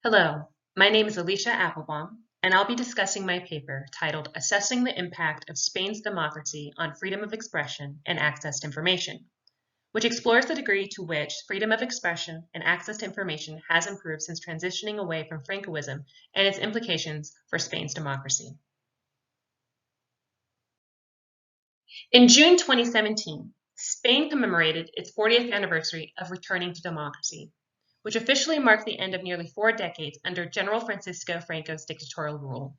Hello, my name is Alicia Applebaum, and I'll be discussing my paper titled Assessing the Impact of Spain's Democracy on Freedom of Expression and Access to Information, which explores the degree to which freedom of expression and access to information has improved since transitioning away from Francoism and its implications for Spain's democracy. In June 2017, Spain commemorated its 40th anniversary of returning to democracy, which officially marked the end of nearly 4 decades under General Francisco Franco's dictatorial rule.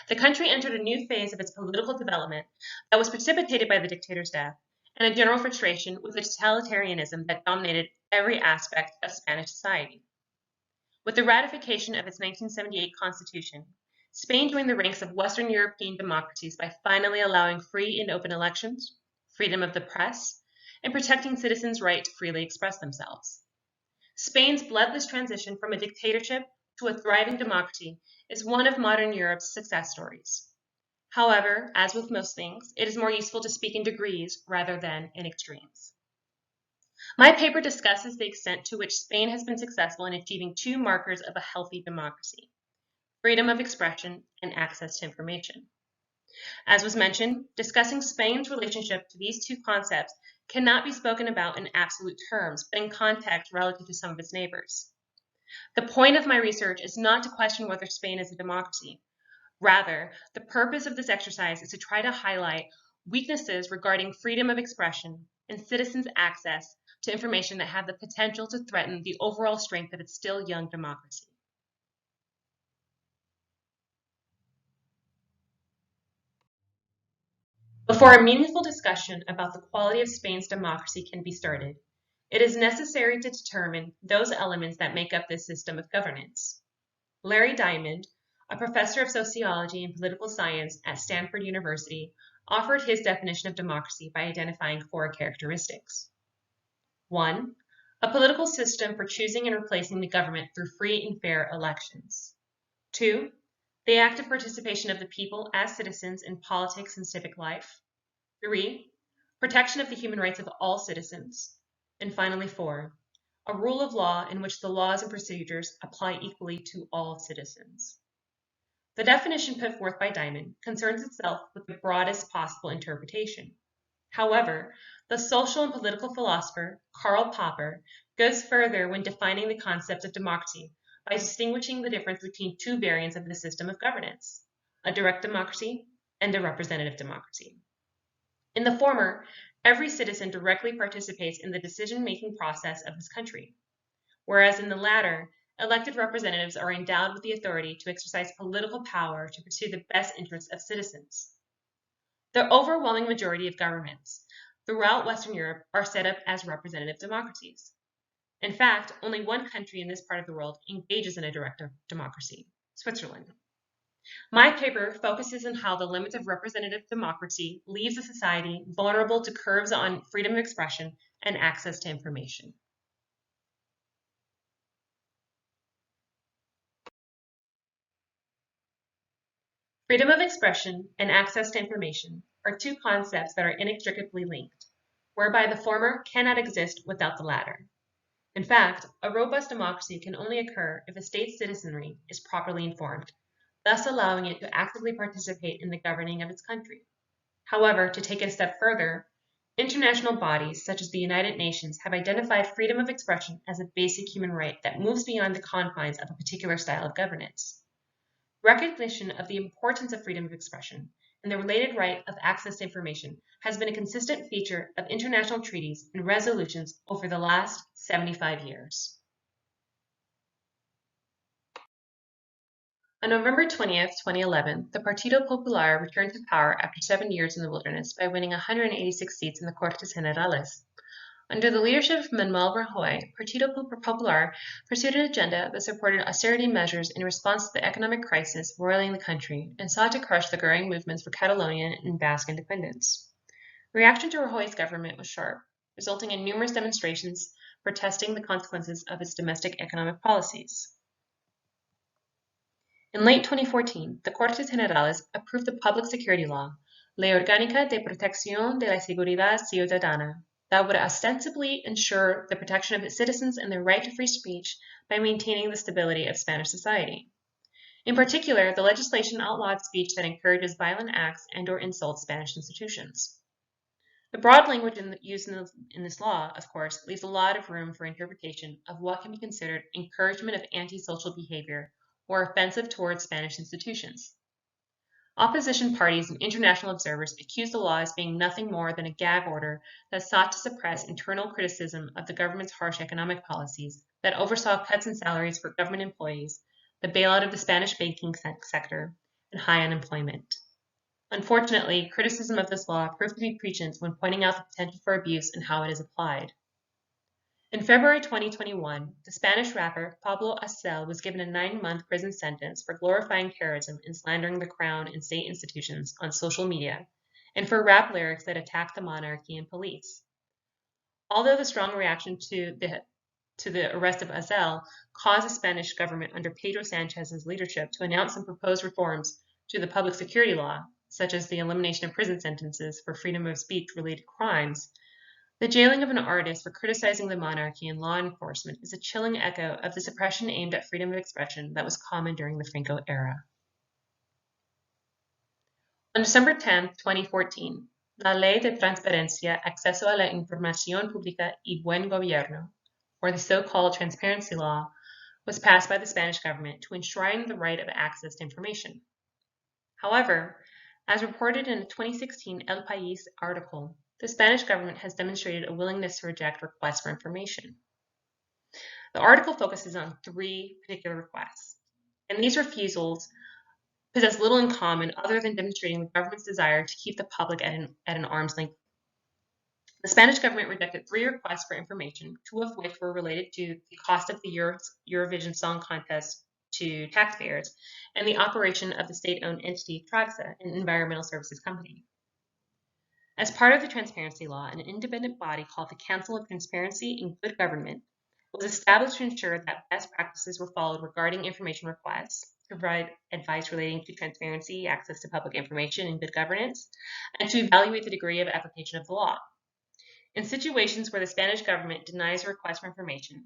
The country entered a new phase of its political development that was precipitated by the dictator's death and a general frustration with the totalitarianism that dominated every aspect of Spanish society. With the ratification of its 1978 constitution, Spain joined the ranks of Western European democracies by finally allowing free and open elections, freedom of the press, and protecting citizens' right to freely express themselves. Spain's bloodless transition from a dictatorship to a thriving democracy is one of modern Europe's success stories. However, as with most things, it is more useful to speak in degrees rather than in extremes. My paper discusses the extent to which Spain has been successful in achieving two markers of a healthy democracy: freedom of expression and access to information. As was mentioned, discussing Spain's relationship to these two concepts cannot be spoken about in absolute terms, but in context relative to some of its neighbors. The point of my research is not to question whether Spain is a democracy. Rather, the purpose of this exercise is to try to highlight weaknesses regarding freedom of expression and citizens' access to information that have the potential to threaten the overall strength of its still young democracy. Before a meaningful discussion about the quality of Spain's democracy can be started, it is necessary to determine those elements that make up this system of governance. Larry Diamond, a professor of sociology and political science at Stanford University, offered his definition of democracy by identifying 4 characteristics. 1. A political system for choosing and replacing the government through free and fair elections. 2. The active participation of the people as citizens in politics and civic life. 3. Protection of the human rights of all citizens. And finally, 4. A rule of law in which the laws and procedures apply equally to all citizens. The definition put forth by Diamond concerns itself with the broadest possible interpretation. However, the social and political philosopher Karl Popper goes further when defining the concept of democracy by distinguishing the difference between 2 variants of the system of governance: a direct democracy and a representative democracy. In the former, every citizen directly participates in the decision-making process of his country, whereas in the latter, elected representatives are endowed with the authority to exercise political power to pursue the best interests of citizens. The overwhelming majority of governments throughout Western Europe are set up as representative democracies. In fact, only one country in this part of the world engages in a direct democracy: Switzerland. My paper focuses on how the limits of representative democracy leaves a society vulnerable to curves on freedom of expression and access to information. Freedom of expression and access to information are 2 concepts that are inextricably linked, whereby the former cannot exist without the latter. In fact, a robust democracy can only occur if a state's citizenry is properly informed, thus allowing it to actively participate in the governing of its country. However, to take it a step further, international bodies such as the United Nations have identified freedom of expression as a basic human right that moves beyond the confines of a particular style of governance. Recognition of the importance of freedom of expression and the related right of access to information has been a consistent feature of international treaties and resolutions over the last 75 years. On November 20th, 2011, the Partido Popular returned to power after 7 years in the wilderness by winning 186 seats in the Cortes Generales. Under the leadership of Manuel Rajoy, Partido Popular pursued an agenda that supported austerity measures in response to the economic crisis roiling the country and sought to crush the growing movements for Catalonian and Basque independence. Reaction to Rajoy's government was sharp, resulting in numerous demonstrations protesting the consequences of its domestic economic policies. In late 2014, the Cortes Generales approved the public security law, Ley Orgánica de Protección de la Seguridad Ciudadana, that would ostensibly ensure the protection of its citizens and their right to free speech by maintaining the stability of Spanish society. In particular, the legislation outlawed speech that encourages violent acts and/or insults Spanish institutions. The broad language used in this law, of course, leaves a lot of room for interpretation of what can be considered encouragement of antisocial behavior or offensive towards Spanish institutions. Opposition parties and international observers accuse the law as being nothing more than a gag order that sought to suppress internal criticism of the government's harsh economic policies that oversaw cuts in salaries for government employees, the bailout of the Spanish banking sector, and high unemployment. Unfortunately, criticism of this law proved to be prescient when pointing out the potential for abuse and how it is applied. In February 2021, the Spanish rapper Pablo Hasél was given a 9-month prison sentence for glorifying terrorism and slandering the crown and state institutions on social media, and for rap lyrics that attacked the monarchy and police. Although the strong reaction to the arrest of Hasél caused the Spanish government under Pedro Sanchez's leadership to announce some proposed reforms to the public security law, such as the elimination of prison sentences for freedom of speech-related crimes, the jailing of an artist for criticizing the monarchy and law enforcement is a chilling echo of the suppression aimed at freedom of expression that was common during the Franco era. On December 10, 2014, La Ley de Transparencia, Acceso a la Información Pública y Buen Gobierno, or the so-called Transparency Law, was passed by the Spanish government to enshrine the right of access to information. However, as reported in a 2016 El País article, the Spanish government has demonstrated a willingness to reject requests for information. The article focuses on 3 particular requests, and these refusals possess little in common other than demonstrating the government's desire to keep the public at an arm's length. The Spanish government rejected 3 requests for information, 2 of which were related to the cost of the Eurovision Song Contest to taxpayers and the operation of the state-owned entity Tragsa, an environmental services company. As part of the transparency law, an independent body called the Council of Transparency and Good Government was established to ensure that best practices were followed regarding information requests, to provide advice relating to transparency, access to public information, and good governance, and to evaluate the degree of application of the law. In situations where the Spanish government denies a request for information,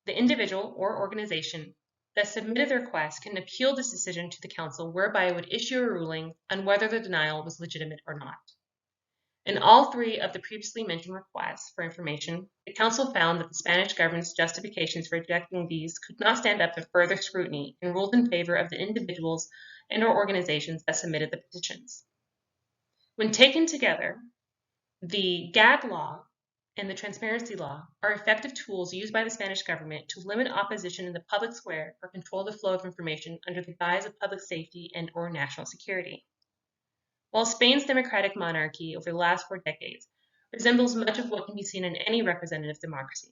the individual or organization that submitted the request can appeal this decision to the Council, whereby it would issue a ruling on whether the denial was legitimate or not. In all 3 of the previously mentioned requests for information, the Council found that the Spanish government's justifications for rejecting these could not stand up to further scrutiny and ruled in favor of the individuals and/or organizations that submitted the petitions. When taken together, the gag law and the transparency law are effective tools used by the Spanish government to limit opposition in the public square or control the flow of information under the guise of public safety and/or national security. While Spain's democratic monarchy over the last 4 decades resembles much of what can be seen in any representative democracy,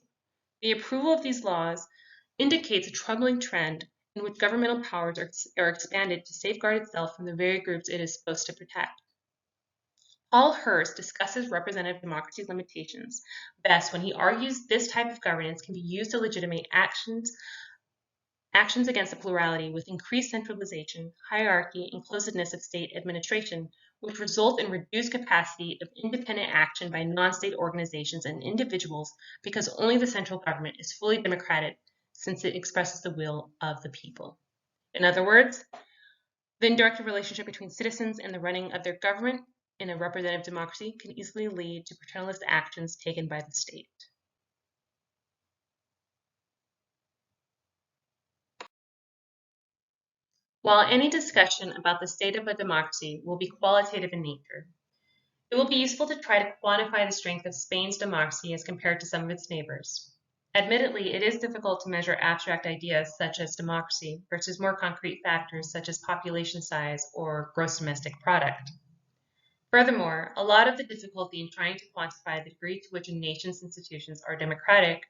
the approval of these laws indicates a troubling trend in which governmental powers are expanded to safeguard itself from the very groups it is supposed to protect. Paul Hirst discusses representative democracy's limitations best when he argues this type of governance can be used to legitimate actions against the plurality with increased centralization, hierarchy, and closedness of state administration, which result in reduced capacity of independent action by non-state organizations and individuals because only the central government is fully democratic since it expresses the will of the people. In other words, the indirect relationship between citizens and the running of their government in a representative democracy can easily lead to paternalist actions taken by the state. While any discussion about the state of a democracy will be qualitative in nature, it will be useful to try to quantify the strength of Spain's democracy as compared to some of its neighbors. Admittedly, it is difficult to measure abstract ideas such as democracy versus more concrete factors such as population size or gross domestic product. Furthermore, a lot of the difficulty in trying to quantify the degree to which a nation's institutions are democratic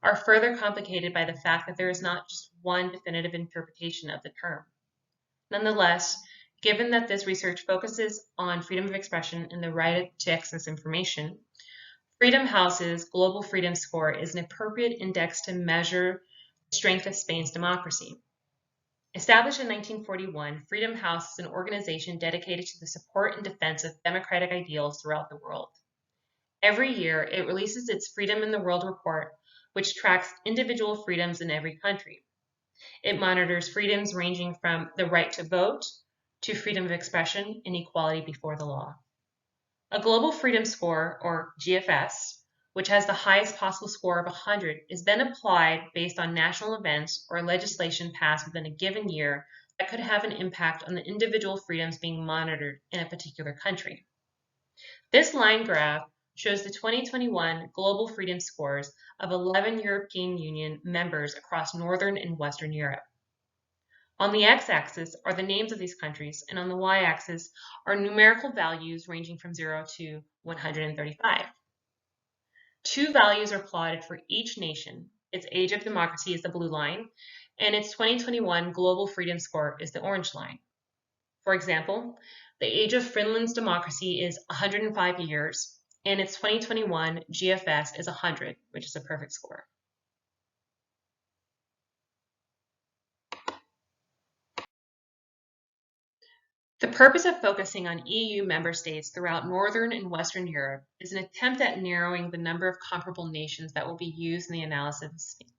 are further complicated by the fact that there is not just one definitive interpretation of the term. Nonetheless, given that this research focuses on freedom of expression and the right to access information, Freedom House's Global Freedom Score is an appropriate index to measure the strength of Spain's democracy. Established in 1941, Freedom House is an organization dedicated to the support and defense of democratic ideals throughout the world. Every year, it releases its Freedom in the World report, which tracks individual freedoms in every country. It monitors freedoms ranging from the right to vote to freedom of expression and equality before the law. A Global Freedom Score, or GFS, which has the highest possible score of 100, is then applied based on national events or legislation passed within a given year that could have an impact on the individual freedoms being monitored in a particular country. This line graph shows the 2021 global freedom scores of 11 European Union members across Northern and Western Europe. On the x-axis are the names of these countries, and on the y-axis are numerical values ranging from 0 to 135. Two values are plotted for each nation. Its age of democracy is the blue line, and its 2021 global freedom score is the orange line. For example, the age of Finland's democracy is 105 years, and its 2021 GFS is 100, which is a perfect score. The purpose of focusing on EU member states throughout Northern and Western Europe is an attempt at narrowing the number of comparable nations that will be used in the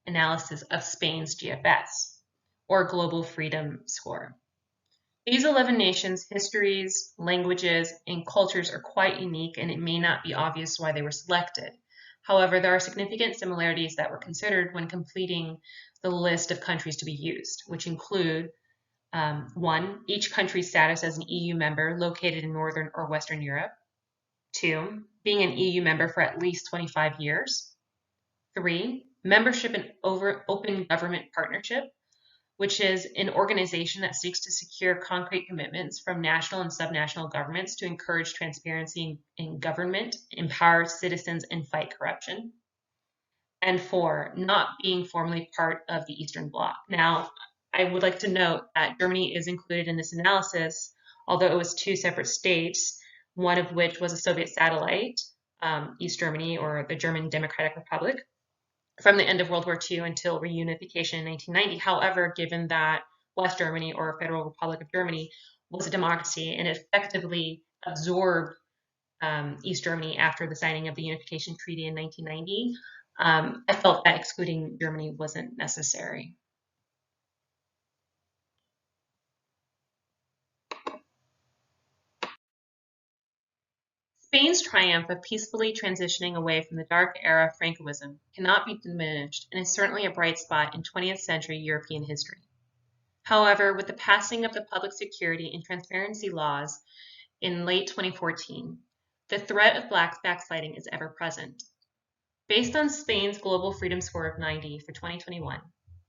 analysis of Spain's GFS, or Global Freedom Score. These 11 nations' histories, languages, and cultures are quite unique, and it may not be obvious why they were selected. However, there are significant similarities that were considered when completing the list of countries to be used, which include 1, each country's status as an EU member located in Northern or Western Europe. 2, being an EU member for at least 25 years. 3, membership in Open Government Partnership, which is an organization that seeks to secure concrete commitments from national and subnational governments to encourage transparency in government, empower citizens, and fight corruption. And 4, not being formally part of the Eastern Bloc. Now, I would like to note that Germany is included in this analysis, although it was 2 separate states, one of which was a Soviet satellite, East Germany, or the German Democratic Republic, from the end of World War II until reunification in 1990. However, given that West Germany, or Federal Republic of Germany, was a democracy and effectively absorbed East Germany after the signing of the Unification Treaty in 1990, I felt that excluding Germany wasn't necessary. Spain's triumph of peacefully transitioning away from the dark era of Francoism cannot be diminished and is certainly a bright spot in 20th century European history. However, with the passing of the Public Security and Transparency laws in late 2014, the threat of backsliding is ever present. Based on Spain's Global Freedom Score of 90 for 2021,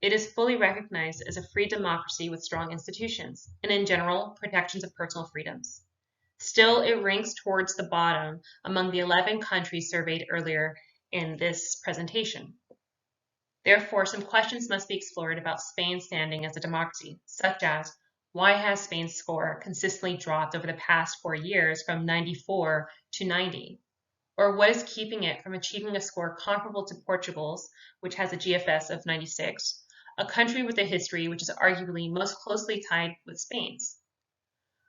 it is fully recognized as a free democracy with strong institutions and, in general, protections of personal freedoms. Still, it ranks towards the bottom among the 11 countries surveyed earlier in this presentation. Therefore, some questions must be explored about Spain's standing as a democracy, such as, why has Spain's score consistently dropped over the past 4 years from 94 to 90? Or what is keeping it from achieving a score comparable to Portugal's, which has a GFS of 96, a country with a history which is arguably most closely tied with Spain's?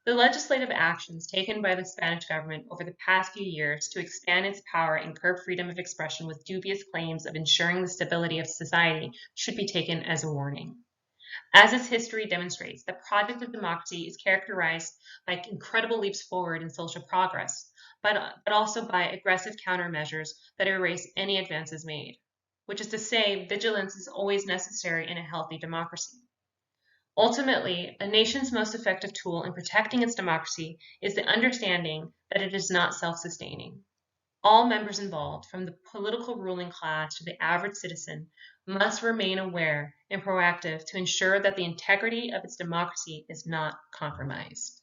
The legislative actions taken by the Spanish government over the past few years to expand its power and curb freedom of expression with dubious claims of ensuring the stability of society should be taken as a warning. As its history demonstrates, the project of democracy is characterized by incredible leaps forward in social progress, but also by aggressive countermeasures that erase any advances made, which is to say, vigilance is always necessary in a healthy democracy. Ultimately, a nation's most effective tool in protecting its democracy is the understanding that it is not self-sustaining. All members involved, from the political ruling class to the average citizen, must remain aware and proactive to ensure that the integrity of its democracy is not compromised.